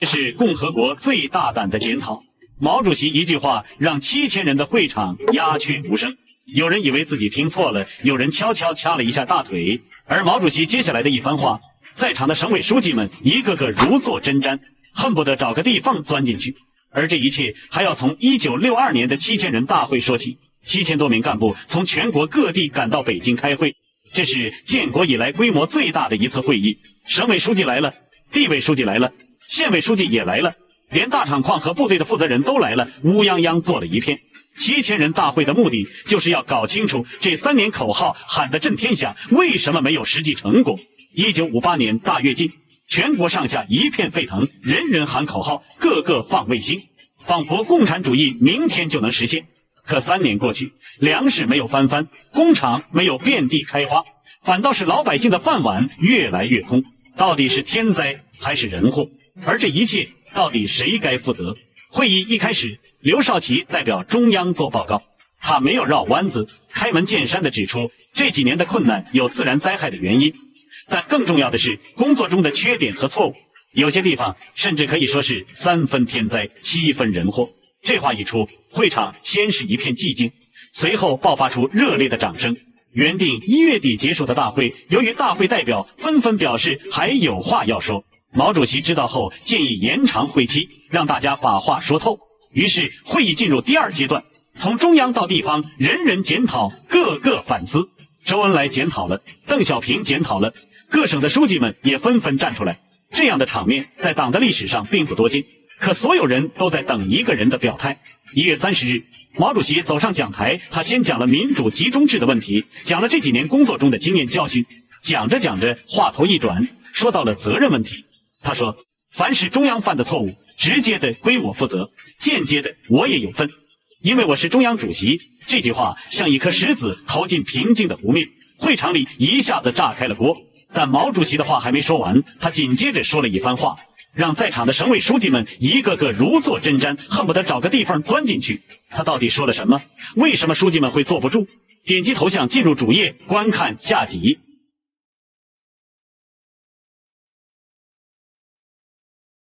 這是共和國最大膽的檢討。毛主席一句話讓7000人的會場鴉雀無聲。有人以為自己聽錯了，有人悄悄掐了一下大腿。而毛主席接下來的一番話，在場的省委書記們一個個如坐針氈，恨不得找個地縫鑽進去。而這一切還要從1962年的7000人大會說起。7000多名幹部從全國各地趕到北京開會，這是建國以來規模最大的一次會議。省委書記來了，地委書記來了，縣委書記也来了，連大廠礦和部队的負責人都来了，烏泱泱坐了一片。7000人大會的目的就是要搞清楚這3年口號喊得震天響，為什麼沒有實際成果。1958年大躍進，全國上下一片沸騰，人人喊口號，個個放衛星，仿佛共產主義明天就能實現。可3年過去，糧食沒有翻番，工廠沒有遍地開花，反倒是老百姓的飯碗越來越空。到底是天災還是人禍？而這一切到底誰該負責？會議一開始，劉少奇代表中央做報告，他沒有繞彎子，開門見山地指出這幾年的困難有自然災害的原因，但更重要的是工作中的缺點和錯誤，有些地方甚至可以說是3分天災7分人禍。這話一出，會場先是一片寂靜，隨後爆發出熱烈的掌聲。原定1月底結束的大會，由於大會代表紛紛表示還有話要說，毛主席知道後建議延長會期，讓大家把話說透。於是會議進入第2階段，從中央到地方，人人檢討，個個反思。周恩來檢討了，鄧小平檢討了，各省的書記們也紛紛站出來。這樣的場面在黨的歷史上並不多見，可所有人都在等一個人的表態。1月30日，毛主席走上講台，他先講了民主集中制的問題，講了這幾年工作中的經驗教訓。講着講着，話頭一轉，說到了責任問題。他說，凡是中央犯的錯誤，直接的歸我負責，間接的我也有份，因為我是中央主席。這句話像一顆石子投進平靜的湖面，會場裡一下子炸開了鍋。但毛主席的話還沒說完，他緊接着說了一番話，讓在場的省委書記們一個個如坐針氈，恨不得找個地方鑽進去。他到底說了什麼？為什麼書記們會坐不住？點擊頭像進入主頁觀看下集。